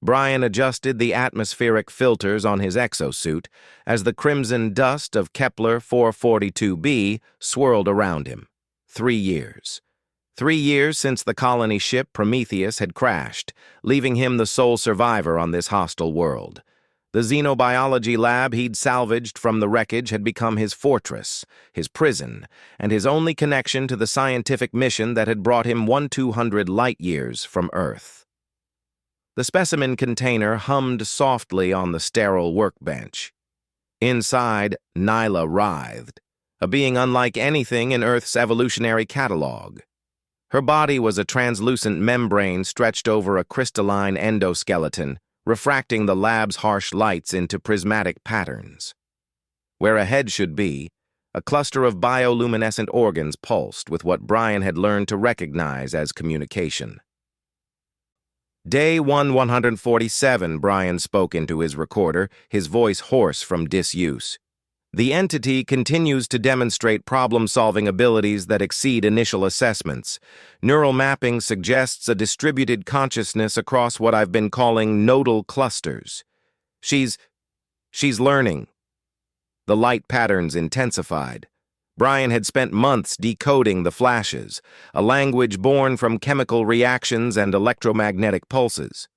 Brian adjusted the atmospheric filters on his exosuit as the crimson dust of Kepler 442b swirled around him. 3 years. 3 years since the colony ship Prometheus had crashed, leaving him the sole survivor on this hostile world. The xenobiology lab he'd salvaged from the wreckage had become his fortress, his prison, and his only connection to the scientific mission that had brought him 1,200 light-years from Earth. The specimen container hummed softly on the sterile workbench. Inside, Nyla writhed, a being unlike anything in Earth's evolutionary catalog. Her body was a translucent membrane stretched over a crystalline endoskeleton, refracting the lab's harsh lights into prismatic patterns. Where a head should be, a cluster of bioluminescent organs pulsed with what Brian had learned to recognize as communication. Day 147, Brian spoke into his recorder, his voice hoarse from disuse. The entity continues to demonstrate problem-solving abilities that exceed initial assessments. Neural mapping suggests a distributed consciousness across what I've been calling nodal clusters. She's learning. The light patterns intensified. Brian had spent months decoding the flashes, a language born from chemical reactions and electromagnetic pulses.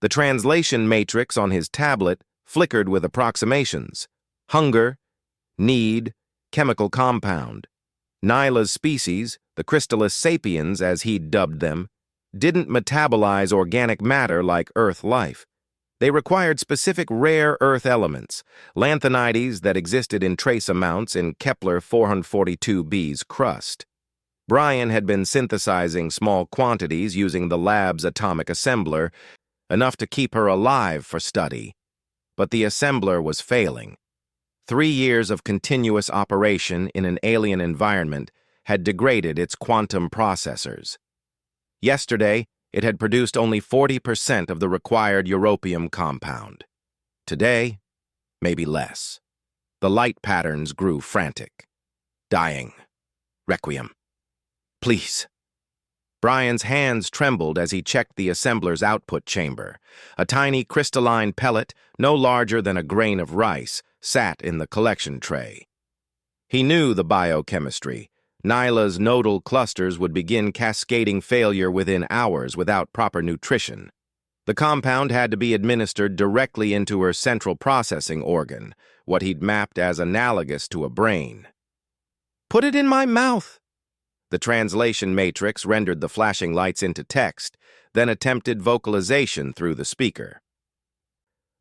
The translation matrix on his tablet flickered with approximations. Hunger, need, chemical compound. Nyla's species, the Crystallis sapiens as he'd dubbed them, didn't metabolize organic matter like Earth life. They required specific rare Earth elements, lanthanides that existed in trace amounts in Kepler 442b's crust. Brian had been synthesizing small quantities using the lab's atomic assembler, enough to keep her alive for study. But the assembler was failing. 3 years of continuous operation in an alien environment had degraded its quantum processors. Yesterday, it had produced only 40% of the required europium compound. Today, maybe less. The light patterns grew frantic. Dying. Requiem. Please. Brian's hands trembled as he checked the assembler's output chamber. A tiny crystalline pellet, no larger than a grain of rice, sat in the collection tray. He knew the biochemistry. Nyla's nodal clusters would begin cascading failure within hours without proper nutrition. The compound had to be administered directly into her central processing organ, what he'd mapped as analogous to a brain. "Put it in my mouth!" The translation matrix rendered the flashing lights into text, then attempted vocalization through the speaker.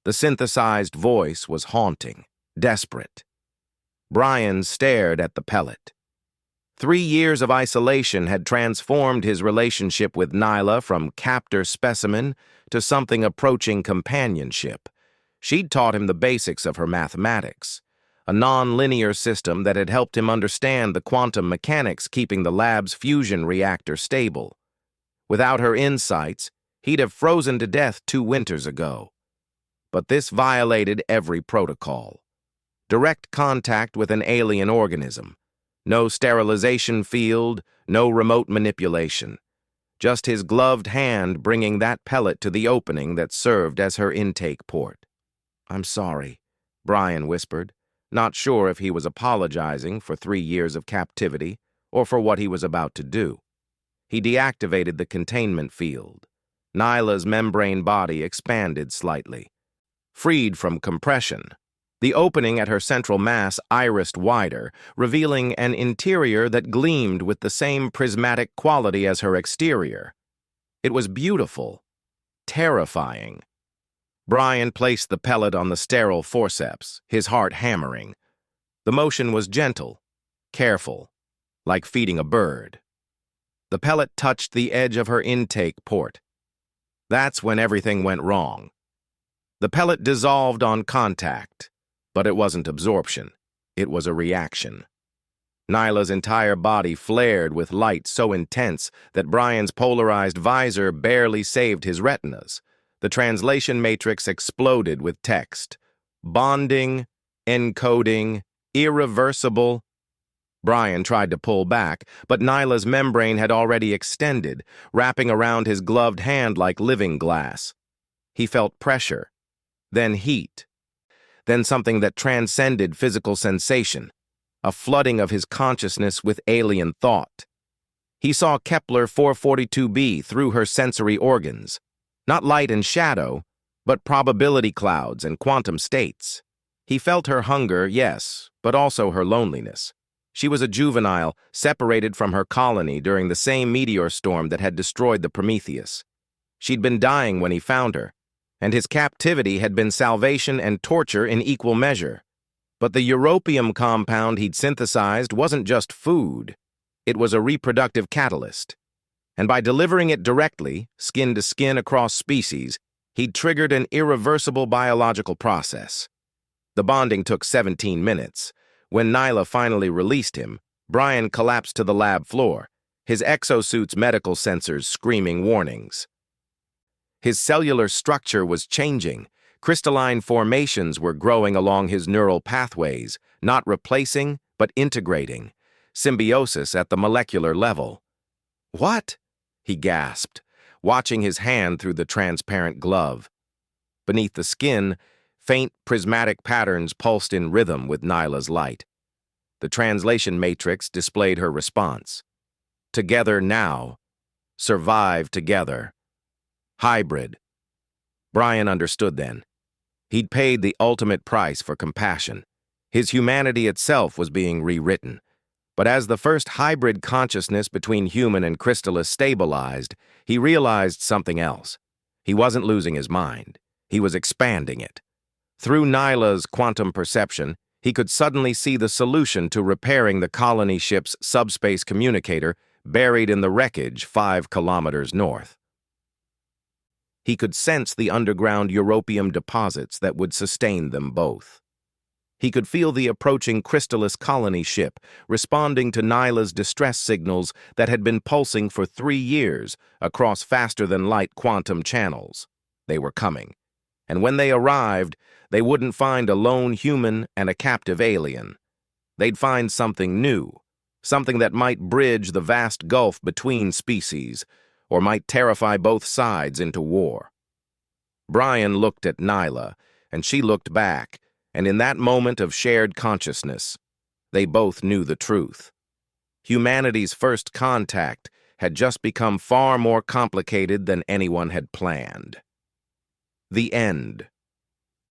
The synthesized voice was haunting, desperate. Brian stared at the pellet. 3 years of isolation had transformed his relationship with Nyla from captor specimen to something approaching companionship. She'd taught him the basics of her mathematics, a non-linear system that had helped him understand the quantum mechanics keeping the lab's fusion reactor stable. Without her insights, he'd have frozen to death 2 winters ago. But this violated every protocol. Direct contact with an alien organism. No sterilization field, no remote manipulation. Just his gloved hand bringing that pellet to the opening that served as her intake port. "I'm sorry," Brian whispered, not sure if he was apologizing for 3 years of captivity or for what he was about to do. He deactivated the containment field. Nyla's membrane body expanded slightly. Freed from compression, the opening at her central mass irised wider, revealing an interior that gleamed with the same prismatic quality as her exterior. It was beautiful, terrifying. Brian placed the pellet on the sterile forceps, his heart hammering. The motion was gentle, careful, like feeding a bird. The pellet touched the edge of her intake port. That's when everything went wrong. The pellet dissolved on contact. But it wasn't absorption. It was a reaction. Nyla's entire body flared with light so intense that Brian's polarized visor barely saved his retinas. The translation matrix exploded with text. Bonding, encoding, irreversible. Brian tried to pull back, but Nyla's membrane had already extended, wrapping around his gloved hand like living glass. He felt pressure, then heat, then something that transcended physical sensation, a flooding of his consciousness with alien thought. He saw Kepler 442b through her sensory organs, not light and shadow, but probability clouds and quantum states. He felt her hunger, yes, but also her loneliness. She was a juvenile, separated from her colony during the same meteor storm that had destroyed the Prometheus. She'd been dying when he found her, and his captivity had been salvation and torture in equal measure. But the europium compound he'd synthesized wasn't just food. It was a reproductive catalyst. And by delivering it directly, skin to skin across species, he'd triggered an irreversible biological process. The bonding took 17 minutes. When Nyla finally released him, Brian collapsed to the lab floor, his exosuit's medical sensors screaming warnings. His cellular structure was changing. Crystalline formations were growing along his neural pathways, not replacing, but integrating. Symbiosis at the molecular level. "What?" he gasped, watching his hand through the transparent glove. Beneath the skin, faint prismatic patterns pulsed in rhythm with Nyla's light. The translation matrix displayed her response. Together now. Survive together. Hybrid. Brian understood then. He'd paid the ultimate price for compassion. His humanity itself was being rewritten. But as the first hybrid consciousness between human and Crystallis stabilized, he realized something else. He wasn't losing his mind. He was expanding it. Through Nyla's quantum perception, he could suddenly see the solution to repairing the colony ship's subspace communicator buried in the wreckage 5 kilometers north. He could sense the underground europium deposits that would sustain them both. He could feel the approaching Crystallis colony ship responding to Nyla's distress signals that had been pulsing for 3 years across faster-than-light quantum channels. They were coming. And when they arrived, they wouldn't find a lone human and a captive alien. They'd find something new, something that might bridge the vast gulf between species, or might terrify both sides into war. Brian looked at Nyla, and she looked back, and in that moment of shared consciousness, they both knew the truth. Humanity's first contact had just become far more complicated than anyone had planned. The end.